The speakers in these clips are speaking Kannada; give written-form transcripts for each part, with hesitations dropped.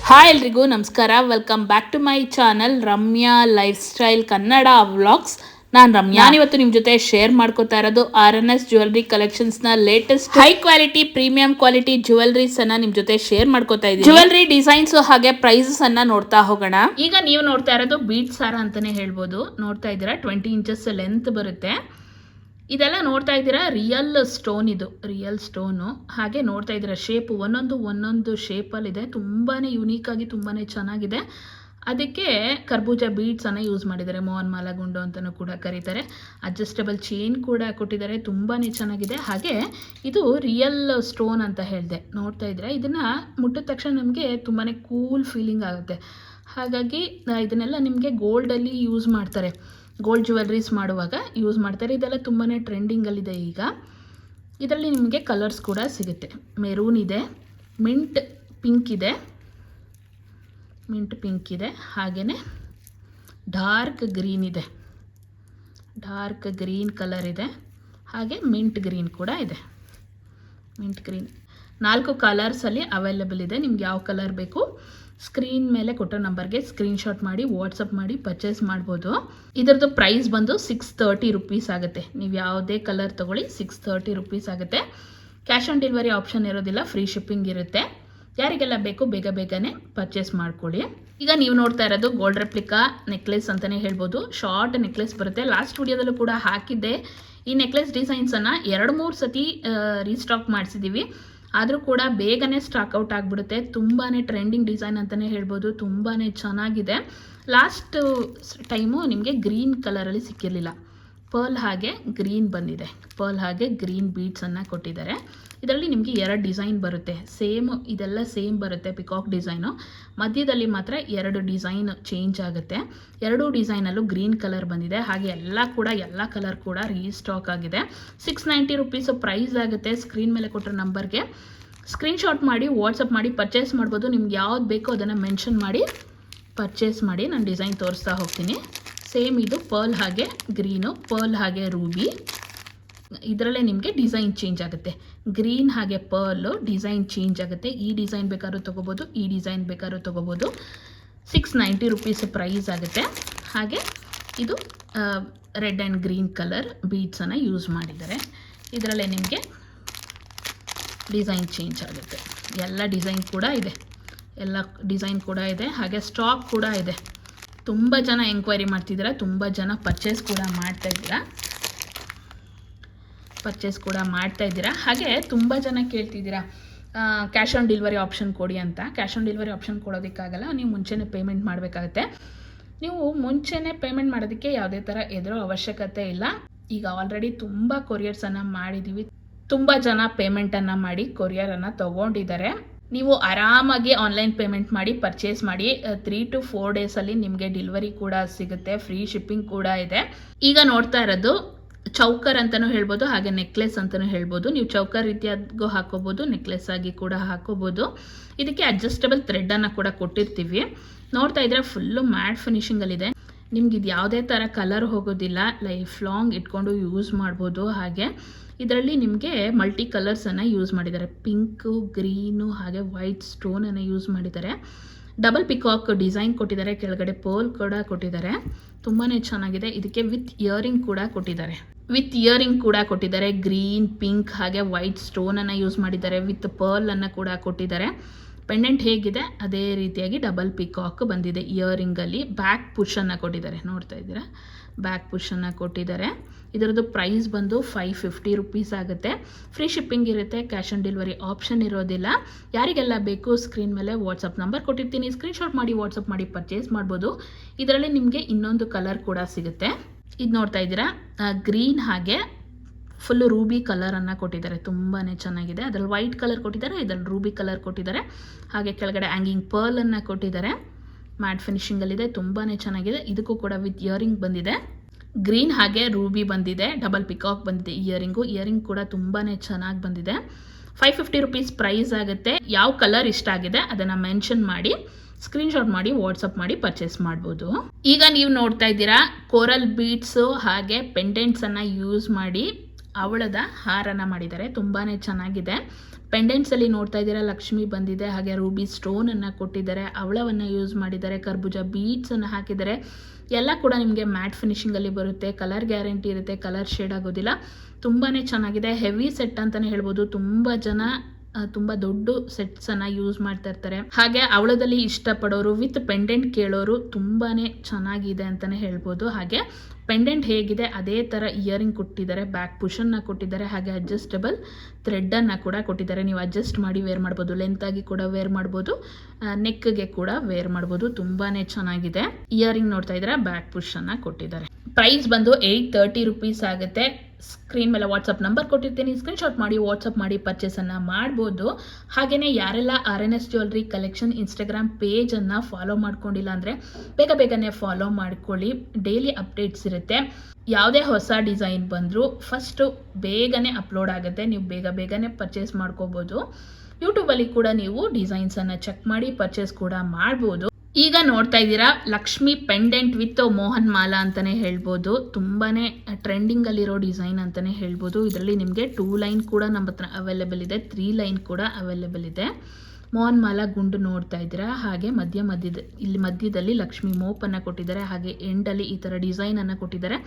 ಹಾಯ್ ಎಲ್ರಿಗೂ ನಮಸ್ಕಾರ. Welcome back to my channel Ramya lifestyle Kannada vlogs. ನಾನು ರಮ್ಯಾ. ನಾನಿವತ್ತು ನಿಮ್ಮ ಜೊತೆ ಶೇರ್ ಮಾಡ್ಕೋತಾ ಇರೋದು RNS ಜ್ಯುವೆಲರಿ ಕಲೆಕ್ಷನ್ಸ್ನ latest high quality premium quality jewelleries ಅನ್ನ ನಿಮ್ಮ ಜೊತೆ ಶೇರ್ ಮಾಡ್ಕೋತಾ ಇದ್ದೀನಿ. ಜ್ಯುವೆಲರಿ ಡಿಸೈನ್ಸ್ ಹಾಗೆ ಪ್ರೈಸಸ್ ಅನ್ನ ನೋಡ್ತಾ ಹೋಗೋಣ. ಈಗ ನೀವು ನೋಡ್ತಾ ಇರೋದು ಬೀಡ್ಸ್ ಹಾರ ಅಂತಾನೆ ಹೇಳ್ಬೋದು. ನೋಡ್ತಾ ಇದ್ದೀರಾ 20 ಇಂಚಸ್ ಲೆಂತ್ ಬರುತ್ತೆ. ಇದೆಲ್ಲ ನೋಡ್ತಾ ಇದ್ದೀರಾ ರಿಯಲ್ ಸ್ಟೋನ್, ಇದು ರಿಯಲ್ ಸ್ಟೋನು. ಹಾಗೆ ನೋಡ್ತಾ ಇದ್ದೀರಾ ಶೇಪ್ ಒಂದೊಂದು ಶೇಪಲ್ಲಿದೆ. ತುಂಬಾ ಯುನೀಕ್ ಆಗಿ ತುಂಬಾ ಚೆನ್ನಾಗಿದೆ. ಅದಕ್ಕೆ ಕರ್ಬೂಜ ಬೀಡ್ಸನ್ನು ಯೂಸ್ ಮಾಡಿದ್ದಾರೆ. ಮೋಹನ್ ಮಾಲಾ ಗುಂಡು ಅಂತಲೂ ಕೂಡ ಕರೀತಾರೆ. ಅಡ್ಜಸ್ಟಬಲ್ ಚೈನ್ ಕೂಡ ಕೊಟ್ಟಿದ್ದಾರೆ. ತುಂಬಾ ಚೆನ್ನಾಗಿದೆ. ಹಾಗೆ ಇದು ರಿಯಲ್ ಸ್ಟೋನ್ ಅಂತ ಹೇಳಿದೆ. ನೋಡ್ತಾ ಇದ್ದೀರಾ ಇದನ್ನು ಮುಟ್ಟಿದ ತಕ್ಷಣ ನಮಗೆ ತುಂಬಾ ಕೂಲ್ ಫೀಲಿಂಗ್ ಆಗುತ್ತೆ. ಹಾಗಾಗಿ ಇದನ್ನೆಲ್ಲ ನಿಮಗೆ ಗೋಲ್ಡಲ್ಲಿ ಯೂಸ್ ಮಾಡ್ತಾರೆ. ಗೋಲ್ಡ್ ಜ್ಯುವೆಲ್ರೀಸ್ ಮಾಡುವಾಗ ಯೂಸ್ ಮಾಡ್ತಾರೆ. ಇದೆಲ್ಲ ತುಂಬಾ ಟ್ರೆಂಡಿಂಗಲ್ಲಿದೆ ಈಗ. ಇದರಲ್ಲಿ ನಿಮಗೆ ಕಲರ್ಸ್ ಕೂಡ ಸಿಗುತ್ತೆ. ಮೆರೂನ್ ಇದೆ, ಮಿಂಟ್ ಪಿಂಕ್ ಇದೆ, ಹಾಗೆಯೇ ಡಾರ್ಕ್ ಗ್ರೀನ್ ಇದೆ, ಡಾರ್ಕ್ ಗ್ರೀನ್ ಕಲರ್ ಇದೆ, ಹಾಗೆ ಮಿಂಟ್ ಗ್ರೀನ್ ಕೂಡ ಇದೆ. ಮಿಂಟ್ ಗ್ರೀನ್ 4 ಕಲರ್ಸಲ್ಲಿ ಅವೈಲೇಬಲ್ ಇದೆ. ನಿಮ್ಗೆ ಯಾವ ಕಲರ್ ಬೇಕು ಸ್ಕ್ರೀನ್ ಮೇಲೆ ಕೊಟ್ಟೋ ನಂಬರ್ಗೆ ಸ್ಕ್ರೀನ್ಶಾಟ್ ಮಾಡಿ ವಾಟ್ಸಪ್ ಮಾಡಿ ಪರ್ಚೇಸ್ ಮಾಡ್ಬೋದು. ಇದರದ್ದು ಪ್ರೈಸ್ ಬಂದು 630 ರುಪೀಸ್ ಆಗುತ್ತೆ. ನೀವು ಯಾವುದೇ ಕಲರ್ ತೊಗೊಳ್ಳಿ 630 ರುಪೀಸ್ ಆಗುತ್ತೆ. ಕ್ಯಾಶ್ ಆನ್ ಡೆಲಿವರಿ ಆಪ್ಷನ್ ಇರೋದಿಲ್ಲ, ಫ್ರೀ ಶಿಪ್ಪಿಂಗ್ ಇರುತ್ತೆ. ಯಾರಿಗೆಲ್ಲ ಬೇಕು ಬೇಗನೆ ಪರ್ಚೇಸ್ ಮಾಡ್ಕೊಳ್ಳಿ. ಈಗ ನೀವು ನೋಡ್ತಾ ಇರೋದು ಗೋಲ್ಡ್ ರೆಪ್ಲಿಕಾ ನೆಕ್ಲೆಸ್ ಅಂತಲೇ ಹೇಳ್ಬೋದು. ಶಾರ್ಟ್ ನೆಕ್ಲೆಸ್ ಬರುತ್ತೆ. ಲಾಸ್ಟ್ ವಿಡಿಯೋದಲ್ಲೂ ಕೂಡ ಹಾಕಿದ್ದೆ. ಈ ನೆಕ್ಲೆಸ್ ಡಿಸೈನ್ಸನ್ನು 2-3 ಸತಿ ರೀಸ್ಟಾಕ್ ಮಾಡಿಸಿದ್ದೀವಿ. ಆದರೂ ಕೂಡ ಬೇಗನೆ ಸ್ಟಾಕ್ಔಟ್ ಆಗಿಬಿಡುತ್ತೆ. ತುಂಬಾ ಟ್ರೆಂಡಿಂಗ್ ಡಿಸೈನ್ ಅಂತಲೇ ಹೇಳ್ಬೋದು. ತುಂಬಾ ಚೆನ್ನಾಗಿದೆ. ಲಾಸ್ಟ್ ಟೈಮು ನಿಮಗೆ ಗ್ರೀನ್ ಕಲರಲ್ಲಿ ಸಿಕ್ಕಿರಲಿಲ್ಲ. ಪರ್ಲ್ ಹಾಗೆ ಗ್ರೀನ್ ಬಂದಿದೆ. ಪರ್ಲ್ ಹಾಗೆ ಗ್ರೀನ್ ಬೀಡ್ಸನ್ನು ಕೊಟ್ಟಿದ್ದಾರೆ. ಇದರಲ್ಲಿ ನಿಮಗೆ 2 ಡಿಸೈನ್ ಬರುತ್ತೆ. ಇದೆಲ್ಲ ಸೇಮ್ ಬರುತ್ತೆ. Peacock design. ಮಧ್ಯದಲ್ಲಿ ಮಾತ್ರ 2 ಡಿಸೈನ್ ಚೇಂಜ್ ಆಗುತ್ತೆ. 2 ಡಿಸೈನಲ್ಲೂ ಗ್ರೀನ್ ಕಲರ್ ಬಂದಿದೆ. ಹಾಗೆ ಎಲ್ಲ ಕಲರ್ ಕೂಡ ರೀಸ್ಟಾಕ್ ಆಗಿದೆ. 690 ರುಪೀಸು ಪ್ರೈಸ್ ಆಗುತ್ತೆ. ಸ್ಕ್ರೀನ್ ಮೇಲೆ ಕೊಟ್ಟರೆ ನಂಬರ್ಗೆ ಸ್ಕ್ರೀನ್ಶಾಟ್ ಮಾಡಿ ವಾಟ್ಸಪ್ ಮಾಡಿ ಪರ್ಚೇಸ್ ಮಾಡ್ಬೋದು. ನಿಮ್ಗೆ ಯಾವ್ದು ಬೇಕೋ ಅದನ್ನು ಮೆನ್ಷನ್ ಮಾಡಿ ಪರ್ಚೇಸ್ ಮಾಡಿ. ನಾನು ಡಿಸೈನ್ ತೋರಿಸ್ತಾ ಹೋಗ್ತೀನಿ. ಸೇಮ್ ಇದು ಪರ್ಲ್ ಹಾಗೆ ಗ್ರೀನು, ಪರ್ಲ್ ಹಾಗೆ ರೂಬಿ. ಇದರಲ್ಲೇ ನಿಮಗೆ ಡಿಸೈನ್ ಚೇಂಜ್ ಆಗುತ್ತೆ. ಗ್ರೀನ್ ಹಾಗೆ ಪರ್ಲು ಡಿಸೈನ್ ಚೇಂಜ್ ಆಗುತ್ತೆ. ಈ ಡಿಸೈನ್ ಬೇಕಾದ್ರೂ ತೊಗೋಬೋದು, ಈ ಡಿಸೈನ್ ಬೇಕಾದ್ರೂ ತೊಗೋಬೋದು. 690 ರುಪೀಸ್ ಪ್ರೈಸ್ ಆಗುತ್ತೆ. ಹಾಗೆ ಇದು ರೆಡ್ ಆ್ಯಂಡ್ ಗ್ರೀನ್ ಕಲರ್ ಬೀಡ್ಸನ್ನು ಯೂಸ್ ಮಾಡಿದ್ದಾರೆ. ಇದರಲ್ಲೇ ನಿಮಗೆ ಡಿಸೈನ್ ಚೇಂಜ್ ಆಗುತ್ತೆ. ಎಲ್ಲ ಡಿಸೈನ್ ಕೂಡ ಇದೆ. ಹಾಗೆ ಸ್ಟಾಕ್ ಕೂಡ ಇದೆ. ತುಂಬ ಜನ ಎಂಕ್ವೈರಿ ಮಾಡ್ತಿದ್ದೀರಾ, ತುಂಬ ಜನ ಪರ್ಚೇಸ್ ಕೂಡ ಮಾಡ್ತಾ ಇದ್ದೀರಾ. ಹಾಗೆ ತುಂಬ ಜನ ಕೇಳ್ತಿದ್ದೀರಾ ಕ್ಯಾಶ್ ಆನ್ ಡೆಲಿವರಿ ಆಪ್ಷನ್ ಕೊಡಿ ಅಂತ. ಕ್ಯಾಶ್ ಆನ್ ಡೆಲಿವರಿ ಆಪ್ಷನ್ ಕೊಡೋದಕ್ಕಾಗಲ್ಲ. ನೀವು ಮುಂಚೆನೇ ಪೇಮೆಂಟ್ ಮಾಡಬೇಕಾಗತ್ತೆ. ನೀವು ಮುಂಚೆನೇ ಪೇಮೆಂಟ್ ಮಾಡೋದಕ್ಕೆ ಯಾವುದೇ ಥರ ಎದುರೋ ಅವಶ್ಯಕತೆ ಇಲ್ಲ. ಈಗ ಆಲ್ರೆಡಿ ತುಂಬ ಕೊರಿಯರ್ಸನ್ನು ಮಾಡಿದ್ದೀವಿ. ತುಂಬ ಜನ ಪೇಮೆಂಟನ್ನು ಮಾಡಿ ಕೊರಿಯರನ್ನು ತೊಗೊಂಡಿದ್ದಾರೆ. ನೀವು ಆರಾಮಾಗಿ ಆನ್ಲೈನ್ ಪೇಮೆಂಟ್ ಮಾಡಿ ಪರ್ಚೇಸ್ ಮಾಡಿ. 3 to 4 ಡೇಸಲ್ಲಿ ನಿಮಗೆ ಡೆಲಿವರಿ ಕೂಡ ಸಿಗುತ್ತೆ. ಫ್ರೀ ಶಿಪ್ಪಿಂಗ್ ಕೂಡ ಇದೆ. ಈಗ ನೋಡ್ತಾ ಇರೋದು ಚೌಕರ್ ಅಂತಲೂ ಹೇಳ್ಬೋದು, ಹಾಗೆ ನೆಕ್ಲೆಸ್ ಅಂತಲೂ ಹೇಳ್ಬೋದು. ನೀವು ಚೌಕರ್ ರೀತಿಯಾಗೂ ಹಾಕೋಬೋದು, ನೆಕ್ಲೆಸ್ ಆಗಿ ಕೂಡ ಹಾಕೋಬೋದು. ಇದಕ್ಕೆ ಅಡ್ಜಸ್ಟಬಲ್ ಥ್ರೆಡನ್ನು ಕೂಡ ಕೊಟ್ಟಿರ್ತೀವಿ. ನೋಡ್ತಾ ಇದ್ರೆ ಫುಲ್ಲು ಮ್ಯಾಟ್ ಫಿನಿಷಿಂಗಲ್ಲಿದೆ. ನಿಮ್ಗೆ ಇದು ಯಾವುದೇ ಥರ ಕಲರ್ ಹೋಗೋದಿಲ್ಲ. ಲೈಫ್ ಲಾಂಗ್ ಇಟ್ಕೊಂಡು ಯೂಸ್ ಮಾಡ್ಬೋದು. ಹಾಗೆ ಇದರಲ್ಲಿ ನಿಮಗೆ ಮಲ್ಟಿ ಕಲರ್ಸನ್ನು ಯೂಸ್ ಮಾಡಿದ್ದಾರೆ. ಪಿಂಕು, ಗ್ರೀನು ಹಾಗೆ ವೈಟ್ ಸ್ಟೋನನ್ನು ಯೂಸ್ ಮಾಡಿದ್ದಾರೆ. ಡಬಲ್ ಪಿಕಾಕ್ ಡಿಸೈನ್ ಕೊಟ್ಟಿದ್ದಾರೆ. ಕೆಳಗಡೆ ಪರ್ಲ್ ಕೂಡ ಕೊಟ್ಟಿದ್ದಾರೆ. ತುಂಬಾ ಚೆನ್ನಾಗಿದೆ. ಇದಕ್ಕೆ ವಿತ್ ಇಯರಿಂಗ್ ಕೂಡ ಕೊಟ್ಟಿದ್ದಾರೆ. ಗ್ರೀನ್, ಪಿಂಕ್ ಹಾಗೆ ವೈಟ್ ಸ್ಟೋನನ್ನು ಯೂಸ್ ಮಾಡಿದ್ದಾರೆ. ವಿತ್ ಪರ್ಲನ್ನು ಕೂಡ ಕೊಟ್ಟಿದ್ದಾರೆ. ಪೆಂಡೆಂಟ್ ಹೇಗಿದೆ ಅದೇ ರೀತಿಯಾಗಿ ಡಬಲ್ ಪಿಕಾಕ್ ಬಂದಿದೆ. ಇಯರಿಂಗಲ್ಲಿ ಬ್ಯಾಕ್ ಪುಷನ್ನು ಕೊಟ್ಟಿದ್ದಾರೆ. ನೋಡ್ತಾ ಇದ್ದೀರಾ, ಬ್ಯಾಕ್ ಪುಷನ್ನು ಕೊಟ್ಟಿದ್ದಾರೆ. ಇದರದ್ದು ಪ್ರೈಸ್ ಬಂದು 550 ರುಪೀಸ್ ಆಗುತ್ತೆ. ಫ್ರೀ ಶಿಪ್ಪಿಂಗ್ ಇರುತ್ತೆ. ಕ್ಯಾಶ್ ಆನ್ ಡೆಲಿವರಿ ಆಪ್ಷನ್ ಇರೋದಿಲ್ಲ. ಯಾರಿಗೆಲ್ಲ ಬೇಕು ಸ್ಕ್ರೀನ್ ಮೇಲೆ ವಾಟ್ಸಪ್ ನಂಬರ್ ಕೊಟ್ಟಿರ್ತೀನಿ. ಸ್ಕ್ರೀನ್ಶಾಟ್ ಮಾಡಿ ವಾಟ್ಸಪ್ ಮಾಡಿ ಪರ್ಚೇಸ್ ಮಾಡ್ಬೋದು. ಇದರಲ್ಲಿ ನಿಮಗೆ ಇನ್ನೊಂದು ಕಲರ್ ಕೂಡ ಸಿಗುತ್ತೆ. ಇದು ನೋಡ್ತಾ ಇದ್ದೀರಾ ಗ್ರೀನ್ ಹಾಗೆ ಫುಲ್ಲು ರೂಬಿ ಕಲರನ್ನು ಕೊಟ್ಟಿದ್ದಾರೆ. ತುಂಬಾ ಚೆನ್ನಾಗಿದೆ. ಅದರಲ್ಲಿ ವೈಟ್ ಕಲರ್ ಕೊಟ್ಟಿದ್ದಾರೆ, ಇದರಲ್ಲಿ ರೂಬಿ ಕಲರ್ ಕೊಟ್ಟಿದ್ದಾರೆ. ಹಾಗೆ ಕೆಳಗಡೆ ಹ್ಯಾಂಗಿಂಗ್ ಪರ್ಲನ್ನು ಕೊಟ್ಟಿದ್ದಾರೆ. ಮ್ಯಾಟ್ ಫಿನಿಷಿಂಗಲ್ಲಿದೆ. ತುಂಬಾ ಚೆನ್ನಾಗಿದೆ. ಇದಕ್ಕೂ ಕೂಡ ವಿತ್ ಇಯರಿಂಗ್ ಬಂದಿದೆ. ಗ್ರೀನ್ ಹಾಗೆ ರೂಬಿ ಬಂದಿದೆ. ಡಬಲ್ ಪಿಕಾಕ್ ಬಂದಿದೆ. ಇಯರಿಂಗ್ ಕೂಡ ತುಂಬಾ ಚೆನ್ನಾಗಿ ಬಂದಿದೆ. 550 ರುಪೀಸ್ ಪ್ರೈಸ್ ಆಗುತ್ತೆ. ಯಾವ ಕಲರ್ ಇಷ್ಟ ಆಗಿದೆ ಅದನ್ನು ಮೆನ್ಷನ್ ಮಾಡಿ ಸ್ಕ್ರೀನ್ಶಾಟ್ ಮಾಡಿ ವಾಟ್ಸಪ್ ಮಾಡಿ ಪರ್ಚೇಸ್ ಮಾಡ್ಬೋದು. ಈಗ ನೀವು ನೋಡ್ತಾ ಇದ್ದೀರಾ ಕೋರಲ್ ಬೀಡ್ಸು ಹಾಗೆ ಪೆಂಡೆಂಟ್ಸನ್ನು ಯೂಸ್ ಮಾಡಿ ಅವಳದ ಹಾರನ ಮಾಡಿದ್ದಾರೆ, ತುಂಬಾ ಚೆನ್ನಾಗಿದೆ. ಪೆಂಡೆಂಟ್ಸಲ್ಲಿ ನೋಡ್ತಾ ಇದ್ದೀರಾ ಲಕ್ಷ್ಮಿ ಬಂದಿದೆ, ಹಾಗೆ ರೂಬಿ ಸ್ಟೋನನ್ನು ಕೊಟ್ಟಿದ್ದಾರೆ, ಅವಳವನ್ನು ಯೂಸ್ ಮಾಡಿದ್ದಾರೆ, ಕರ್ಬೂಜ ಬೀಡ್ಸನ್ನು ಹಾಕಿದ್ದಾರೆ. ಎಲ್ಲ ಕೂಡ ನಿಮಗೆ ಮ್ಯಾಟ್ ಫಿನಿಷಿಂಗಲ್ಲಿ ಬರುತ್ತೆ, ಕಲರ್ ಗ್ಯಾರಂಟಿ ಇರುತ್ತೆ, ಕಲರ್ ಶೇಡ್ ಆಗೋದಿಲ್ಲ. ತುಂಬಾ ಚೆನ್ನಾಗಿದೆ. ಹೆವಿ ಸೆಟ್ ಅಂತಲೇ ಹೇಳ್ಬೋದು. ತುಂಬ ಜನ ತುಂಬ ದೊಡ್ಡ ಸೆಟ್ಸನ್ನು ಯೂಸ್ ಮಾಡ್ತಾ ಇರ್ತಾರೆ. ಹಾಗೆ ಅವಳದಲ್ಲಿ ಇಷ್ಟಪಡೋರು ವಿತ್ ಪೆಂಡೆಂಟ್ ಕೇಳೋರು ತುಂಬಾ ಚೆನ್ನಾಗಿದೆ ಅಂತಲೇ ಹೇಳ್ಬೋದು. ಹಾಗೆ ಪೆಂಡೆಂಟ್ ಹೇಗಿದೆ ಅದೇ ಥರ ಇಯರಿಂಗ್ ಕೊಟ್ಟಿದ್ದಾರೆ, ಬ್ಯಾಕ್ ಪುಷನ್ನ ಕೊಟ್ಟಿದ್ದಾರೆ, ಹಾಗೆ ಅಡ್ಜಸ್ಟಬಲ್ ಥ್ರೆಡ್ಡನ್ನು ಕೂಡ ಕೊಟ್ಟಿದ್ದಾರೆ. ನೀವು ಅಡ್ಜಸ್ಟ್ ಮಾಡಿ ವೇರ್ ಮಾಡ್ಬೋದು, ಲೆಂತಾಗಿ ಕೂಡ ವೇರ್ ಮಾಡ್ಬೋದು, ನೆಕ್ಗೆ ಕೂಡ ವೇರ್ ಮಾಡ್ಬೋದು. ತುಂಬಾ ಚೆನ್ನಾಗಿದೆ. ಇಯರಿಂಗ್ ನೋಡ್ತಾ ಇದ್ದೀರಾ, ಬ್ಯಾಕ್ ಪುಷನ್ನು ಕೊಟ್ಟಿದ್ದಾರೆ. ಪ್ರೈಸ್ ಬಂದು 830 rupees ಆಗುತ್ತೆ. ಸ್ಕ್ರೀನ್ ಮೇಲೆ ವಾಟ್ಸಪ್ ನಂಬರ್ ಕೊಟ್ಟಿರ್ತೀನಿ, ಸ್ಕ್ರೀನ್ಶಾಟ್ ಮಾಡಿ ವಾಟ್ಸಪ್ ಮಾಡಿ ಪರ್ಚೇಸನ್ನು ಮಾಡ್ಬೋದು. ಹಾಗೆಯೇ ಯಾರೆಲ್ಲ RNS ಜ್ಯುವೆಲ್ರಿ ಕಲೆಕ್ಷನ್ ಇನ್ಸ್ಟಾಗ್ರಾಮ್ ಪೇಜನ್ನು ಫಾಲೋ ಮಾಡ್ಕೊಂಡಿಲ್ಲ ಅಂದರೆ ಬೇಗನೆ ಫಾಲೋ ಮಾಡ್ಕೊಳ್ಳಿ. ಡೈಲಿ ಅಪ್ಡೇಟ್ಸ್ ಇರುತ್ತೆ. ಯಾವುದೇ ಹೊಸ ಡಿಸೈನ್ ಬಂದರೂ ಫಸ್ಟು ಬೇಗನೆ ಅಪ್ಲೋಡ್ ಆಗುತ್ತೆ, ನೀವು ಬೇಗನೆ ಪರ್ಚೇಸ್ ಮಾಡ್ಕೋಬೋದು. ಯೂಟ್ಯೂಬಲ್ಲಿ ಕೂಡ ನೀವು ಡಿಸೈನ್ಸನ್ನು ಚೆಕ್ ಮಾಡಿ ಪರ್ಚೇಸ್ ಕೂಡ ಮಾಡ್ಬೋದು. ಈಗ ನೋಡ್ತಾ ಇದ್ದೀರಾ ಲಕ್ಷ್ಮಿ ಪೆಂಡೆಂಟ್ ವಿತ್ ಮೋಹನ್ ಮಾಲಾ ಅಂತಲೇ ಹೇಳ್ಬೋದು. ತುಂಬಾ ಟ್ರೆಂಡಿಂಗಲ್ಲಿರೋ ಡಿಸೈನ್ ಅಂತಲೇ ಹೇಳ್ಬೋದು. ಇದರಲ್ಲಿ ನಿಮಗೆ 2 ಲೈನ್ ಕೂಡ ನಮ್ಮ ಹತ್ರ ಅವೈಲೇಬಲ್ ಇದೆ, 3 ಲೈನ್ ಕೂಡ ಅವೈಲೇಬಲ್ ಇದೆ. ಮೋಹನ್ ಮಾಲಾ ಗುಂಡು ನೋಡ್ತಾ ಇದ್ದೀರಾ. ಹಾಗೆ ಮಧ್ಯದಲ್ಲಿ ಲಕ್ಷ್ಮಿ ಮೋಪನ್ನು ಕೊಟ್ಟಿದ್ದಾರೆ, ಹಾಗೆ ಎಂಡಲ್ಲಿ ಈ ಥರ ಡಿಸೈನನ್ನು ಕೊಟ್ಟಿದ್ದಾರೆ.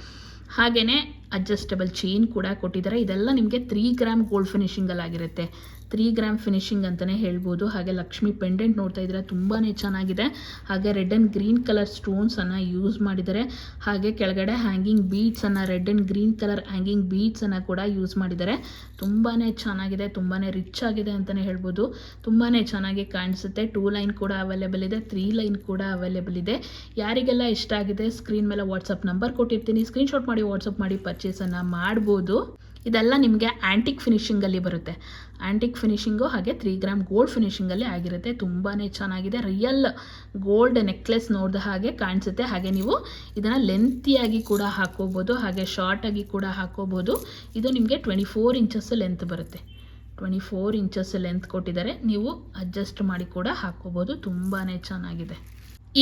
ಹಾಗೆಯೇ ಅಡ್ಜಸ್ಟಬಲ್ ಚೈನ್ ಕೂಡ ಕೊಟ್ಟಿದ್ದಾರೆ. ಇದೆಲ್ಲ ನಿಮಗೆ 3 ಗ್ರಾಮ್ ಗೋಲ್ಡ್ ಫಿನಿಷಿಂಗಲ್ಲಾಗಿರುತ್ತೆ, 3 ಗ್ರಾಮ್ ಫಿನಿಷಿಂಗ್ ಅಂತಲೇ ಹೇಳ್ಬೋದು. ಹಾಗೆ ಲಕ್ಷ್ಮಿ ಪೆಂಡೆಂಟ್ ನೋಡ್ತಾ ಇದ್ದೀರಾ, ತುಂಬಾ ಚೆನ್ನಾಗಿದೆ. ಹಾಗೆ ರೆಡ್ ಆ್ಯಂಡ್ ಗ್ರೀನ್ ಕಲರ್ ಸ್ಟೋನ್ಸನ್ನು ಯೂಸ್ ಮಾಡಿದ್ದಾರೆ. ಹಾಗೆ ಕೆಳಗಡೆ ಹ್ಯಾಂಗಿಂಗ್ ಬೀಡ್ಸನ್ನು, red and green colour hanging ಬೀಡ್ಸನ್ನು ಕೂಡ ಯೂಸ್ ಮಾಡಿದ್ದಾರೆ. ತುಂಬಾ ಚೆನ್ನಾಗಿದೆ, ತುಂಬಾ ರಿಚ್ ಆಗಿದೆ ಅಂತಲೇ ಹೇಳ್ಬೋದು. ತುಂಬಾ ಚೆನ್ನಾಗಿ ಕಾಣಿಸುತ್ತೆ. 2 ಲೈನ್ ಕೂಡ ಅವೈಲೇಬಲ್ ಇದೆ, 3 ಲೈನ್ ಕೂಡ ಅವೈಲೇಬಲ್ ಇದೆ. ಯಾರಿಗೆಲ್ಲ ಇಷ್ಟ ಆಗಿದೆ ಸ್ಕ್ರೀನ್ ಮೇಲೆ ವಾಟ್ಸಪ್ ನಂಬರ್ ಕೊಟ್ಟಿರ್ತೀನಿ, ಸ್ಕ್ರೀನ್ಶಾಟ್ ಮಾಡಿ ವಾಟ್ಸಪ್ ಮಾಡಿ ಪರ್ಚೇಸನ್ನು ಮಾಡ್ಬೋದು. ಇದೆಲ್ಲ ನಿಮಗೆ ಆ್ಯಂಟಿಕ್ ಫಿನಿಷಿಂಗಲ್ಲಿ ಬರುತ್ತೆ. ಆ್ಯಂಟಿಕ್ ಫಿನಿಷಿಂಗು ಹಾಗೆ 3 ಗ್ರಾಮ್ ಗೋಲ್ಡ್ ಫಿನಿಷಿಂಗಲ್ಲಿ ಆಗಿರುತ್ತೆ. ತುಂಬಾ ಚೆನ್ನಾಗಿದೆ. ರಿಯಲ್ ಗೋಲ್ಡ್ ನೆಕ್ಲೆಸ್ ನೋಡಿದ ಹಾಗೆ ಕಾಣಿಸುತ್ತೆ. ಹಾಗೆ ನೀವು ಇದನ್ನು ಲೆಂತಿಯಾಗಿ ಕೂಡ ಹಾಕೋಬೋದು, ಹಾಗೆ ಶಾರ್ಟಾಗಿ ಕೂಡ ಹಾಕೋಬೋದು. ಇದು ನಿಮಗೆ 24 ಇಂಚಸ್ ಲೆಂತ್ ಬರುತ್ತೆ. 24 ಇಂಚಸ್ ಲೆಂತ್ ಕೊಟ್ಟಿದ್ದಾರೆ. ನೀವು ಅಡ್ಜಸ್ಟ್ ಮಾಡಿ ಕೂಡ ಹಾಕೋಬೋದು. ತುಂಬಾ ಚೆನ್ನಾಗಿದೆ.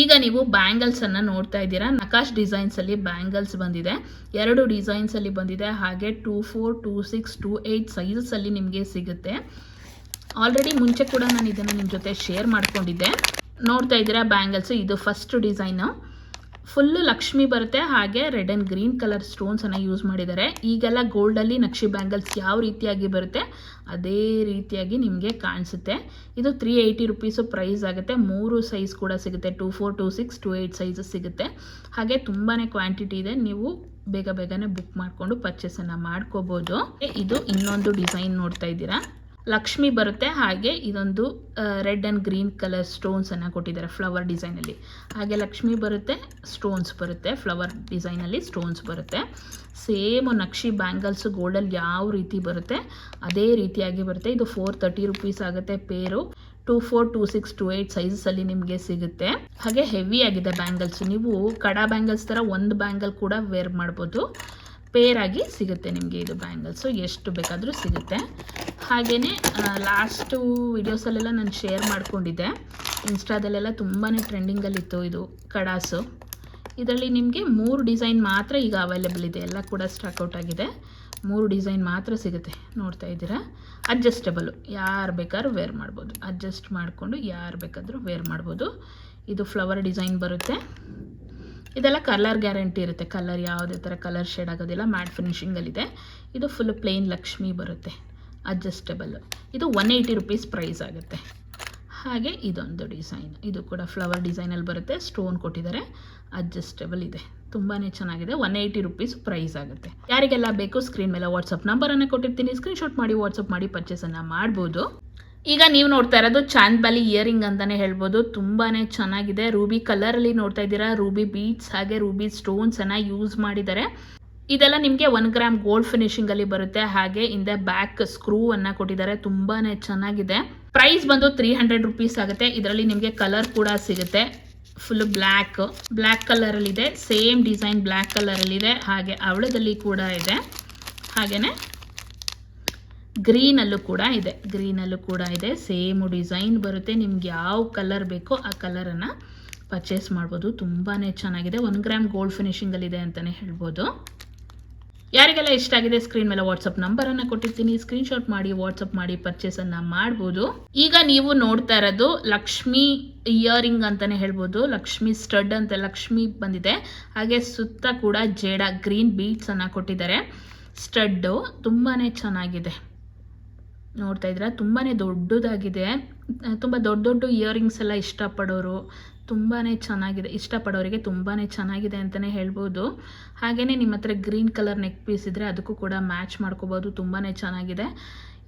ಈಗ ನೀವು ಬ್ಯಾಂಗಲ್ಸನ್ನು ನೋಡ್ತಾ ಇದ್ದೀರಾ. ನಕಾಶ್ ಡಿಸೈನ್ಸಲ್ಲಿ ಬ್ಯಾಂಗಲ್ಸ್ ಬಂದಿದೆ, 2 ಡಿಸೈನ್ಸಲ್ಲಿ ಬಂದಿದೆ. ಹಾಗೆ 24, 26, 28 ಸೈಜಸಲ್ಲಿ ನಿಮಗೆ ಸಿಗುತ್ತೆ. ಆಲ್ರೆಡಿ ಮುಂಚೆ ಕೂಡ ನಾನು ಇದನ್ನು ನಿಮ್ಮ ಜೊತೆ ಶೇರ್ ಮಾಡ್ಕೊಂಡಿದ್ದೆ. ನೋಡ್ತಾ ಇದ್ದೀರಾ ಬ್ಯಾಂಗಲ್ಸು. ಇದು ಫಸ್ಟ್ ಡಿಸೈನು. ಫುಲ್ಲು ಲಕ್ಷ್ಮಿ ಬರುತ್ತೆ, ಹಾಗೆ ರೆಡ್ ಆ್ಯಂಡ್ ಗ್ರೀನ್ ಕಲರ್ ಸ್ಟೋನ್ಸನ್ನು ಯೂಸ್ ಮಾಡಿದ್ದಾರೆ. ಈಗೆಲ್ಲ ಗೋಲ್ಡಲ್ಲಿ ನಕ್ಷಿ ಬ್ಯಾಂಗಲ್ಸ್ ಯಾವ ರೀತಿಯಾಗಿ ಬರುತ್ತೆ ಅದೇ ರೀತಿಯಾಗಿ ನಿಮಗೆ ಕಾಣಿಸುತ್ತೆ. ಇದು 380 rupees ಪ್ರೈಸ್ ಆಗುತ್ತೆ. 3 ಸೈಜ್ ಕೂಡ ಸಿಗುತ್ತೆ, 24, 26, 28 ಸೈಜಸ್ ಸಿಗುತ್ತೆ. ಹಾಗೆ ತುಂಬಾ ಕ್ವಾಂಟಿಟಿ ಇದೆ. ನೀವು ಬೇಗನೆ ಬುಕ್ ಮಾಡಿಕೊಂಡು ಪರ್ಚೇಸನ್ನು ಮಾಡ್ಕೋಬೋದು. ಇದು ಇನ್ನೊಂದು ಡಿಸೈನ್ ನೋಡ್ತಾ ಇದ್ದೀರಾ, ಲಕ್ಷ್ಮಿ ಬರುತ್ತೆ. ಹಾಗೆ ಇದೊಂದು ರೆಡ್ ಆ್ಯಂಡ್ ಗ್ರೀನ್ ಕಲರ್ ಸ್ಟೋನ್ಸನ್ನು ಕೊಟ್ಟಿದ್ದಾರೆ ಫ್ಲವರ್ ಡಿಸೈನಲ್ಲಿ. ಹಾಗೆ ಲಕ್ಷ್ಮಿ ಬರುತ್ತೆ, ಸ್ಟೋನ್ಸ್ ಬರುತ್ತೆ, ಫ್ಲವರ್ ಡಿಸೈನಲ್ಲಿ ಸ್ಟೋನ್ಸ್ ಬರುತ್ತೆ. ಸೇಮ್ ನಕ್ಷಿ ಬ್ಯಾಂಗಲ್ಸು ಗೋಲ್ಡಲ್ಲಿ ಯಾವ ರೀತಿ ಬರುತ್ತೆ ಅದೇ ರೀತಿಯಾಗಿ ಬರುತ್ತೆ. ಇದು 430 rupees ಆಗುತ್ತೆ ಪೇರು. 24, 26, 28 ಸೈಜಸಲ್ಲಿ ನಿಮಗೆ ಸಿಗುತ್ತೆ. ಹಾಗೆ ಹೆವಿ ಆಗಿದೆ ಬ್ಯಾಂಗಲ್ಸು. ನೀವು ಕಡಾ ಬ್ಯಾಂಗಲ್ಸ್ ಥರ ಒಂದು ಬ್ಯಾಂಗಲ್ ಕೂಡ ವೇರ್ ಮಾಡ್ಬೋದು. ಪೇರಾಗಿ ಸಿಗುತ್ತೆ ನಿಮಗೆ ಇದು ಬ್ಯಾಂಗಲ್ಸು, ಎಷ್ಟು ಬೇಕಾದರೂ ಸಿಗುತ್ತೆ. ಹಾಗೆಯೇ ಲಾಸ್ಟು ವಿಡಿಯೋಸಲ್ಲೆಲ್ಲ ನಾನು ಶೇರ್ ಮಾಡ್ಕೊಂಡಿದ್ದೆ, ಇನ್ಸ್ಟಾದಲ್ಲೆಲ್ಲ ತುಂಬಾ ಟ್ರೆಂಡಿಂಗಲ್ಲಿತ್ತು ಇದು ಕಡಾಸು. ಇದರಲ್ಲಿ ನಿಮಗೆ 3 ಡಿಸೈನ್ ಮಾತ್ರ ಈಗ ಅವೈಲೇಬಲ್ ಇದೆ, ಎಲ್ಲ ಕೂಡ ಸ್ಟಾಕ್ಔಟ್ ಆಗಿದೆ. 3 ಡಿಸೈನ್ ಮಾತ್ರ ಸಿಗುತ್ತೆ. ನೋಡ್ತಾ ಇದ್ದೀರಾ, ಅಡ್ಜಸ್ಟಬಲು, ಯಾರು ಬೇಕಾದ್ರೂ ವೇರ್ ಮಾಡ್ಬೋದು. ಅಡ್ಜಸ್ಟ್ ಮಾಡಿಕೊಂಡು ಯಾರು ಬೇಕಾದರೂ ವೇರ್ ಮಾಡ್ಬೋದು. ಇದು ಫ್ಲವರ್ ಡಿಸೈನ್ ಬರುತ್ತೆ. ಇದೆಲ್ಲ ಕಲರ್ ಗ್ಯಾರಂಟಿ ಇರುತ್ತೆ, ಕಲರ್ ಯಾವುದೇ ಥರ ಕಲರ್ ಶೇಡ್ ಆಗೋದಿಲ್ಲ, ಮ್ಯಾಟ್ ಫಿನಿಷಿಂಗಲ್ಲಿದೆ. ಇದು ಫುಲ್ ಪ್ಲೇನ್ ಲಕ್ಷ್ಮಿ ಬರುತ್ತೆ, ಅಡ್ಜಸ್ಟಬಲ್. ಇದು 180 rupees ಪ್ರೈಸ್ ಆಗುತ್ತೆ. ಹಾಗೆ ಇದೊಂದು ಡಿಸೈನ್, ಇದು ಕೂಡ ಫ್ಲವರ್ ಡಿಸೈನಲ್ಲಿ ಬರುತ್ತೆ, ಸ್ಟೋನ್ ಕೊಟ್ಟಿದ್ದಾರೆ, ಅಡ್ಜಸ್ಟಬಲ್ ಇದೆ. ತುಂಬಾ ಚೆನ್ನಾಗಿದೆ. 180 rupees ಪ್ರೈಸ್ ಆಗುತ್ತೆ. ಯಾರಿಗೆಲ್ಲ ಬೇಕು ಸ್ಕ್ರೀನ್ ಮೇಲೆ ವಾಟ್ಸಪ್ ನಂಬರನ್ನು ಕೊಟ್ಟಿರ್ತೀನಿ, ಸ್ಕ್ರೀನ್ಶಾಟ್ ಮಾಡಿ ವಾಟ್ಸಪ್ ಮಾಡಿ ಪರ್ಚೇಸನ್ನು ಮಾಡ್ಬೋದು. ಈಗ ನೀವು ನೋಡ್ತಾ ಇರೋದು ಚಾಂದ್ಬಾಲಿ ಇಯರಿಂಗ್ ಅಂತಲೇ ಹೇಳ್ಬೋದು. ತುಂಬಾ ಚೆನ್ನಾಗಿದೆ. ರೂಬಿ ಕಲರಲ್ಲಿ ನೋಡ್ತಾ ಇದ್ದೀರಾ, ರೂಬಿ ಬೀಡ್ಸ್ ಹಾಗೆ ರೂಬಿ ಸ್ಟೋನ್ಸನ್ನು ಯೂಸ್ ಮಾಡಿದ್ದಾರೆ. ಇದೆಲ್ಲ ನಿಮಗೆ 1 ಗ್ರಾಮ್ ಗೋಲ್ಡ್ ಫಿನಿಷಿಂಗಲ್ಲಿ ಬರುತ್ತೆ. ಹಾಗೆ ಹಿಂದೆ ಬ್ಯಾಕ್ ಸ್ಕ್ರೂವನ್ನು ಕೊಟ್ಟಿದ್ದಾರೆ. ತುಂಬಾ ಚೆನ್ನಾಗಿದೆ. ಪ್ರೈಸ್ ಬಂದು 300 rupees ಆಗುತ್ತೆ. ಇದರಲ್ಲಿ ನಿಮಗೆ ಕಲರ್ ಕೂಡ ಸಿಗುತ್ತೆ. ಫುಲ್ ಬ್ಲ್ಯಾಕ್ ಕಲರಲ್ಲಿದೆ. ಸೇಮ್ ಡಿಸೈನ್ ಬ್ಲ್ಯಾಕ್ ಕಲರಲ್ಲಿದೆ. ಹಾಗೆ ಅವಳದಲ್ಲಿ ಕೂಡ ಇದೆ. ಹಾಗೆಯೇ ಗ್ರೀನಲ್ಲೂ ಕೂಡ ಇದೆ. ಸೇಮ್ ಡಿಸೈನ್ ಬರುತ್ತೆ. ನಿಮ್ಗೆ ಯಾವ ಕಲರ್ ಬೇಕೋ ಆ ಕಲರನ್ನು ಪರ್ಚೇಸ್ ಮಾಡ್ಬೋದು. ತುಂಬಾ ಚೆನ್ನಾಗಿದೆ. 1 ಗ್ರಾಮ್ ಗೋಲ್ಡ್ ಫಿನಿಷಿಂಗಲ್ಲಿದೆ ಅಂತಲೇ ಹೇಳ್ಬೋದು. ಯಾರಿಗೆಲ್ಲ ಇಷ್ಟ ಆಗಿದೆ ಸ್ಕ್ರೀನ್ ಮೇಲೆ ವಾಟ್ಸಪ್ ನಂಬರನ್ನು ಕೊಟ್ಟಿರ್ತೀನಿ, ಸ್ಕ್ರೀನ್ಶಾಟ್ ಮಾಡಿ ವಾಟ್ಸಪ್ ಮಾಡಿ ಪರ್ಚೇಸನ್ನು ಮಾಡ್ಬೋದು. ಈಗ ನೀವು ನೋಡ್ತಾ ಇರೋದು ಲಕ್ಷ್ಮಿ ಇಯರಿಂಗ್ ಅಂತಲೇ ಹೇಳ್ಬೋದು, ಲಕ್ಷ್ಮಿ ಸ್ಟಡ್ ಅಂತ ಲಕ್ಷ್ಮಿ ಬಂದಿದೆ. ಹಾಗೆ ಸುತ್ತ ಕೂಡ ಜೇಡ ಗ್ರೀನ್ ಬೀಡ್ಸನ್ನು ಕೊಟ್ಟಿದ್ದಾರೆ. ಸ್ಟಡ್ಡು ತುಂಬಾ ಚೆನ್ನಾಗಿದೆ, ನೋಡ್ತಾ ಇದ್ದೀರಾ, ತುಂಬಾ ದೊಡ್ಡದಾಗಿದೆ. ತುಂಬ ದೊಡ್ಡ ದೊಡ್ಡ ಇಯರಿಂಗ್ಸ್ ಎಲ್ಲ ಇಷ್ಟಪಡೋರು ತುಂಬಾ ಚೆನ್ನಾಗಿದೆ, ಇಷ್ಟಪಡೋರಿಗೆ ತುಂಬಾ ಚೆನ್ನಾಗಿದೆ ಅಂತಲೇ ಹೇಳ್ಬೋದು. ಹಾಗೆಯೇ ನಿಮ್ಮ ಹತ್ರ ಗ್ರೀನ್ ಕಲರ್ ನೆಕ್ ಪೀಸ್ ಇದ್ದರೆ ಅದಕ್ಕೂ ಕೂಡ ಮ್ಯಾಚ್ ಮಾಡ್ಕೋಬೋದು, ತುಂಬಾ ಚೆನ್ನಾಗಿದೆ.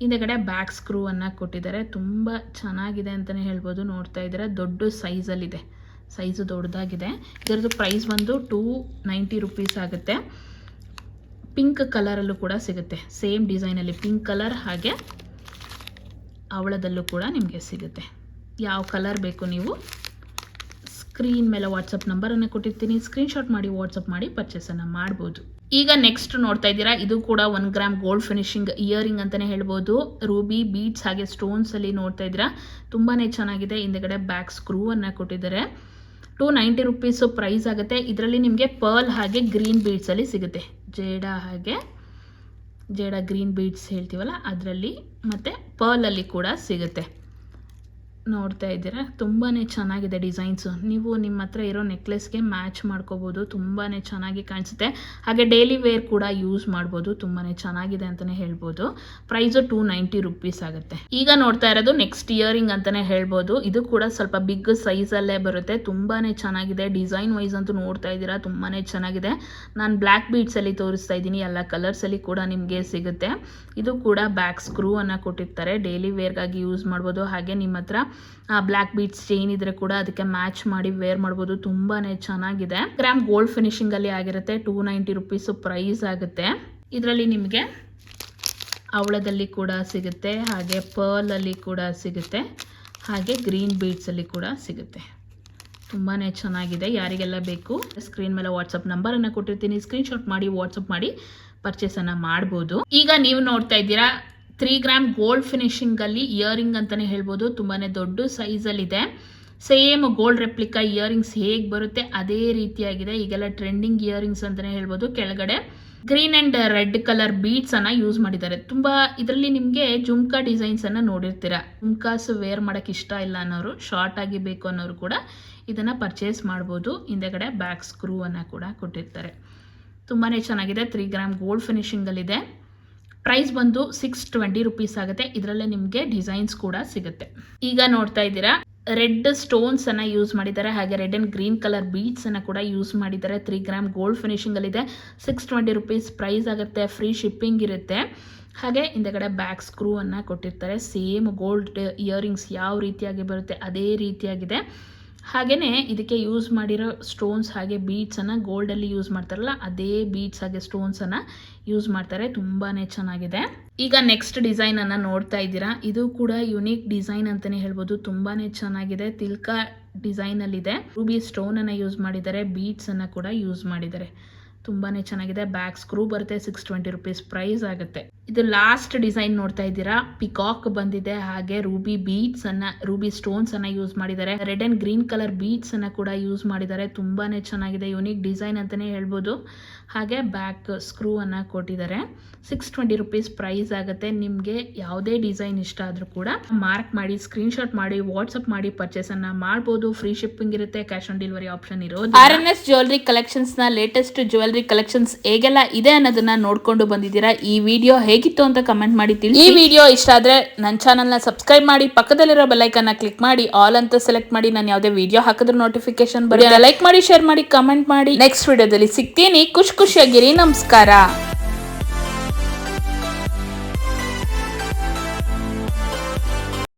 ಹಿಂದೆಗಡೆ ಬ್ಯಾಕ್ ಸ್ಕ್ರೂವನ್ನು ಕೊಟ್ಟಿದ್ದಾರೆ, ತುಂಬ ಚೆನ್ನಾಗಿದೆ ಅಂತಲೇ ಹೇಳ್ಬೋದು. ನೋಡ್ತಾ ಇದ್ದೀರಾ, ದೊಡ್ಡ ಸೈಜಲ್ಲಿದೆ, ಸೈಜು ದೊಡ್ಡದಾಗಿದೆ. ಇದರದ್ದು ಪ್ರೈಸ್ ಬಂದು 290 ರೂಪೀಸ್ ಆಗುತ್ತೆ. ಪಿಂಕ್ ಕಲರಲ್ಲೂ ಕೂಡ ಸಿಗುತ್ತೆ, ಸೇಮ್ ಡಿಸೈನಲ್ಲಿ ಪಿಂಕ್ ಕಲರ್, ಹಾಗೆ ಅವಳದಲ್ಲೂ ಕೂಡ ನಿಮಗೆ ಸಿಗುತ್ತೆ. ಯಾವ ಕಲರ್ ಬೇಕು ನೀವು ಸ್ಕ್ರೀನ್ ಮೇಲೆ ವಾಟ್ಸಪ್ ನಂಬರನ್ನು ಕೊಟ್ಟಿರ್ತೀನಿ, ಸ್ಕ್ರೀನ್ಶಾಟ್ ಮಾಡಿ ವಾಟ್ಸಪ್ ಮಾಡಿ ಪರ್ಚೇಸನ್ನು ಮಾಡ್ಬೋದು. ಈಗ ನೆಕ್ಸ್ಟ್ ನೋಡ್ತಾ ಇದ್ದೀರಾ, ಇದು ಕೂಡ 1 ಗ್ರಾಮ್ ಗೋಲ್ಡ್ ಫಿನಿಶಿಂಗ್ ಇಯರಿಂಗ್ ಅಂತಲೇ ಹೇಳ್ಬೋದು. ರೂಬಿ ಬೀಡ್ಸ್ ಹಾಗೆ ಸ್ಟೋನ್ಸಲ್ಲಿ ನೋಡ್ತಾ ಇದ್ದೀರಾ, ತುಂಬಾ ಚೆನ್ನಾಗಿದೆ. ಹಿಂದೆಗಡೆ ಬ್ಯಾಕ್ ಸ್ಕ್ರೂವನ್ನು ಕೊಟ್ಟಿದ್ದಾರೆ. 290 ರೂಪೀಸು ಪ್ರೈಸ್ ಆಗುತ್ತೆ. ಇದರಲ್ಲಿ ನಿಮಗೆ ಪರ್ಲ್ ಹಾಗೆ ಗ್ರೀನ್ ಬೀಡ್ಸಲ್ಲಿ ಸಿಗುತ್ತೆ, ಜೇಡ ಹಾಗೆ ಜೇಡ ಗ್ರೀನ್ ಬೀಡ್ಸ್ ಹೇಳ್ತೀವಲ್ಲ ಅದರಲ್ಲಿ, ಮತ್ತು ಪರ್ಲಲ್ಲಿ ಕೂಡ ಸಿಗುತ್ತೆ. ನೋಡ್ತಾ ಇದ್ದೀರಾ, ತುಂಬಾ ಚೆನ್ನಾಗಿದೆ ಡಿಸೈನ್ಸು. ನೀವು ನಿಮ್ಮ ಹತ್ರ ಇರೋ ನೆಕ್ಲೆಸ್ಗೆ ಮ್ಯಾಚ್ ಮಾಡ್ಕೋಬೋದು, ತುಂಬಾ ಚೆನ್ನಾಗಿ ಕಾಣಿಸುತ್ತೆ. ಹಾಗೆ ಡೈಲಿ ವೇರ್ ಕೂಡ ಯೂಸ್ ಮಾಡ್ಬೋದು, ತುಂಬಾ ಚೆನ್ನಾಗಿದೆ ಅಂತಲೇ ಹೇಳ್ಬೋದು. ಪ್ರೈಸು 290 ರೂಪೀಸ್ ಆಗುತ್ತೆ. ಈಗ ನೋಡ್ತಾ ಇರೋದು ನೆಕ್ಸ್ಟ್ ಇಯರಿಂಗ್ ಅಂತಲೇ ಹೇಳ್ಬೋದು. ಇದು ಕೂಡ ಸ್ವಲ್ಪ ಬಿಗ್ ಸೈಜಲ್ಲೇ ಬರುತ್ತೆ, ತುಂಬಾ ಚೆನ್ನಾಗಿದೆ. ಡಿಸೈನ್ ವೈಸ್ ಅಂತೂ ನೋಡ್ತಾ ಇದ್ದೀರಾ, ತುಂಬಾ ಚೆನ್ನಾಗಿದೆ. ನಾನು ಬ್ಲ್ಯಾಕ್ ಬೀಡ್ಸಲ್ಲಿ ತೋರಿಸ್ತಾ ಇದ್ದೀನಿ, ಎಲ್ಲ ಕಲರ್ಸಲ್ಲಿ ಕೂಡ ನಿಮಗೆ ಸಿಗುತ್ತೆ. ಇದು ಕೂಡ ಬ್ಯಾಕ್ ಸ್ಕ್ರೂವನ್ನು ಕೊಟ್ಟಿರ್ತಾರೆ, ಡೈಲಿ ವೇರ್ಗಾಗಿ ಯೂಸ್ ಮಾಡ್ಬೋದು. ಹಾಗೆ ನಿಮ್ಮ ಹತ್ರ ಬ್ಲ್ಯಾಕ್ ಬೀಡ್ಸ್ ಚೈನ್ ಇದ್ರೆ ಕೂಡ ಅದಕ್ಕೆ ಮ್ಯಾಚ್ ಮಾಡಿ ವೇರ್ ಮಾಡ್ಬೋದು, ತುಂಬಾ ಚೆನ್ನಾಗಿದೆ. ಗ್ರಾಮ್ ಗೋಲ್ಡ್ ಫಿನಿಶಿಂಗ್ ಅಲ್ಲಿ ಆಗಿರುತ್ತೆ. 290 ರೂಪೀಸ್ ಪ್ರೈಸ್ ಆಗುತ್ತೆ. ಇದರಲ್ಲಿ ನಿಮಗೆ ಅವಳದಲ್ಲಿ ಕೂಡ ಸಿಗುತ್ತೆ, ಹಾಗೆ ಪರ್ಲ್ ಅಲ್ಲಿ ಕೂಡ ಸಿಗುತ್ತೆ, ಹಾಗೆ ಗ್ರೀನ್ ಬೀಡ್ಸ್ ಅಲ್ಲಿ ಕೂಡ ಸಿಗುತ್ತೆ. ತುಂಬಾ ಚೆನ್ನಾಗಿದೆ. ಯಾರಿಗೆಲ್ಲ ಬೇಕು ಸ್ಕ್ರೀನ್ ಮೇಲೆ ವಾಟ್ಸಪ್ ನಂಬರನ್ನು ಕೊಟ್ಟಿರ್ತೀನಿ, ಸ್ಕ್ರೀನ್ಶಾಟ್ ಮಾಡಿ ವಾಟ್ಸಪ್ ಮಾಡಿ ಪರ್ಚೇಸನ್ನು ಮಾಡ್ಬೋದು. ಈಗ ನೀವು ನೋಡ್ತಾ ಇದ್ದೀರಾ 3 ಗ್ರಾಮ್ ಗೋಲ್ಡ್ ಫಿನಿಶಿಂಗಲ್ಲಿ ಇಯರಿಂಗ್ ಅಂತಲೇ ಹೇಳ್ಬೋದು, ತುಂಬಾ ದೊಡ್ಡ ಸೈಜಲ್ಲಿದೆ. ಸೇಮ್ ಗೋಲ್ಡ್ ರೆಪ್ಲಿಕಾ ಇಯರಿಂಗ್ಸ್ ಹೇಗೆ ಬರುತ್ತೆ ಅದೇ ರೀತಿಯಾಗಿದೆ. ಈಗೆಲ್ಲ ಟ್ರೆಂಡಿಂಗ್ ಇಯರಿಂಗ್ಸ್ ಅಂತಲೇ ಹೇಳ್ಬೋದು. ಕೆಳಗಡೆ ಗ್ರೀನ್ ಆ್ಯಂಡ್ ರೆಡ್ ಕಲರ್ ಬೀಡ್ಸನ್ನು ಯೂಸ್ ಮಾಡಿದ್ದಾರೆ. ತುಂಬ ಇದರಲ್ಲಿ ನಿಮಗೆ ಜುಮ್ಕಾ ಡಿಸೈನ್ಸನ್ನು ನೋಡಿರ್ತೀರ. ಜುಮ್ಕಾಸ್ ವೇರ್ ಮಾಡೋಕ್ಕೆ ಇಷ್ಟ ಇಲ್ಲ ಅನ್ನೋರು, ಶಾರ್ಟ್ ಆಗಿ ಬೇಕು ಅನ್ನೋರು ಕೂಡ ಇದನ್ನು ಪರ್ಚೇಸ್ ಮಾಡ್ಬೋದು. ಹಿಂದೆಗಡೆ ಬ್ಯಾಕ್ ಸ್ಕ್ರೂವನ್ನು ಕೂಡ ಕೊಟ್ಟಿರ್ತಾರೆ. ತುಂಬಾ ಚೆನ್ನಾಗಿದೆ. 3 ಗ್ರಾಮ್ ಗೋಲ್ಡ್ ಫಿನಿಶಿಂಗಲ್ಲಿದೆ. ಪ್ರೈಸ್ ಬಂದು 620 ರೂಪೀಸ್ ಆಗುತ್ತೆ. ಇದರಲ್ಲೇ ನಿಮಗೆ ಡಿಸೈನ್ಸ್ ಕೂಡ ಸಿಗುತ್ತೆ. ಈಗ ನೋಡ್ತಾ ಇದ್ದೀರಾ, ರೆಡ್ ಸ್ಟೋನ್ಸ್ ಅನ್ನ ಯೂಸ್ ಮಾಡಿದ್ದಾರೆ, ಹಾಗೆ red and green colour beads ಅನ್ನ ಕೂಡ ಯೂಸ್ ಮಾಡಿದ್ದಾರೆ. 3 ಗ್ರಾಮ್ ಗೋಲ್ಡ್ ಫಿನಿಶಿಂಗ್ ಅಲ್ಲಿ ಇದೆ. 620 ರೂಪೀಸ್ ಪ್ರೈಸ್ ಆಗುತ್ತೆ. ಫ್ರೀ ಶಿಪ್ಪಿಂಗ್ ಇರುತ್ತೆ. ಹಾಗೆ ಹಿಂದೆಗಡೆ ಬ್ಯಾಕ್ ಸ್ಕ್ರೂ ಅನ್ನ ಕೊಟ್ಟಿರ್ತಾರೆ. ಸೇಮ್ ಗೋಲ್ಡ್ ಇಯರಿಂಗ್ಸ್ ಯಾವ ರೀತಿಯಾಗಿ ಬರುತ್ತೆ ಅದೇ ರೀತಿಯಾಗಿದೆ. ಹಾಗೆಯೇ ಇದಕ್ಕೆ ಯೂಸ್ ಮಾಡಿರೋ ಸ್ಟೋನ್ಸ್ ಹಾಗೆ ಬೀಡ್ಸನ್ನು ಗೋಲ್ಡಲ್ಲಿ ಯೂಸ್ ಮಾಡ್ತಾರಲ್ಲ ಅದೇ ಬೀಡ್ಸ್ ಹಾಗೆ ಸ್ಟೋನ್ಸನ್ನು ಯೂಸ್ ಮಾಡ್ತಾರೆ. ತುಂಬಾ ಚೆನ್ನಾಗಿದೆ. ಈಗ ನೆಕ್ಸ್ಟ್ ಡಿಸೈನನ್ನು ನೋಡ್ತಾ ಇದ್ದೀರಾ, ಇದು ಕೂಡ ಯುನೀಕ್ ಡಿಸೈನ್ ಅಂತಲೇ ಹೇಳ್ಬೋದು. ತುಂಬಾ ಚೆನ್ನಾಗಿದೆ. ತಿಲ್ಕಾ ಡಿಸೈನಲ್ಲಿದೆ. ರೂಬಿ ಸ್ಟೋನನ್ನು ಯೂಸ್ ಮಾಡಿದ್ದಾರೆ, ಬೀಡ್ಸನ್ನು ಕೂಡ ಯೂಸ್ ಮಾಡಿದ್ದಾರೆ. ತುಂಬಾ ಚೆನ್ನಾಗಿದೆ. ಬ್ಯಾಕ್ ಸ್ಕ್ರೂ ಬರುತ್ತೆ. 620 ರೂಪೀಸ್ ಪ್ರೈಸ್ ಆಗುತ್ತೆ. ಇದು ಲಾಸ್ಟ್ ಡಿಸೈನ್ ನೋಡ್ತಾ ಇದ್ದೀರಾ, ಪಿಕಾಕ್ ಬಂದಿದೆ, ಹಾಗೆ ರೂಬಿ ಬೀಡ್ಸ್ ಅನ್ನ ರೂಬಿ ಸ್ಟೋನ್ಸ್ ಅನ್ನ ಯೂಸ್ ಮಾಡಿದ್ದಾರೆ. Red and green colour beads ಅನ್ನ ಕೂಡ ಯೂಸ್ ಮಾಡಿದ್ದಾರೆ. ತುಂಬಾನೇ ಚೆನ್ನಾಗಿದೆ. ಯುನೀಕ್ ಡಿಸೈನ್ ಅಂತಾನೆ ಹೇಳ್ಬೋದು. ಹಾಗೆ ಬ್ಯಾಕ್ ಸ್ಕ್ರೂ ಅನ್ನ ಕೊಟ್ಟಿದ್ದಾರೆ. 620 ರೂಪೀಸ್ ಪ್ರೈಸ್ ಆಗುತ್ತೆ. ನಿಮಗೆ ಯಾವುದೇ ಡಿಸೈನ್ ಇಷ್ಟ ಆದ್ರೂ ಕೂಡ ಮಾರ್ಕ್ ಮಾಡಿ ಸ್ಕ್ರೀನ್ಶಾಟ್ ಮಾಡಿ ವಾಟ್ಸ್ಆಪ್ ಮಾಡಿ ಪರ್ಚೇಸ್ ಅನ್ನ ಮಾಡಬಹುದು. ಫ್ರೀ ಶಿಪ್ಪಿಂಗ್ ಇರುತ್ತೆ, ಕ್ಯಾಶ್ ಆನ್ ಡೆಲಿವರಿ ಆಪ್ಷನ್ ಇರೋದು. RNS ಜ್ಯುವೆಲರಿ ಕಲೆಕ್ಷನ್ಸ್ ನ ಲೇಟೆಸ್ಟ್ ಜ್ಯುವೆಲರಿ ಕಲೆಕ್ಷನ್ಸ್ ಹೇಗೆಲ್ಲ ಇದೆ ಅನ್ನೋದನ್ನ ನೋಡ್ಕೊಂಡು ಬಂದಿದ್ದೀರಾ. ಈ ವಿಡಿಯೋ ಹೇಗಿತ್ತು ಅಂತ ಕಮೆಂಟ್ ಮಾಡಿ ತಿಳಿಸಿ. ಈ ವಿಡಿಯೋ ಇಷ್ಟ ಆದ್ರೆ ನನ್ನ ಚಾನಲ್ ನ ಸಬ್ಸ್ಕ್ರೈಬ್ ಮಾಡಿ, ಪಕ್ಕದಲ್ಲಿರೋ ಬೆಲ್ ಐಕಾನ್ ನ ಕ್ಲಿಕ್ ಮಾಡಿ, ಆಲ್ ಅಂತ ಸೆಲೆಕ್ಟ್ ಮಾಡಿ. ನಾನು ಯಾವುದೇ ವಿಡಿಯೋ ಹಾಕಿದ್ರೆ ನೋಟಿಫಿಕೇಶನ್ ಬರುತ್ತೆ. ಲೈಕ್ ಮಾಡಿ, ಶೇರ್ ಮಾಡಿ, ಕಮೆಂಟ್ ಮಾಡಿ. ನೆಕ್ಸ್ಟ್ ವಿಡಿಯೋದಲ್ಲಿ ಸಿಗ್ತೀನಿ. ಖುಷಿಯಾಗಿರಿ. ನಮಸ್ಕಾರ.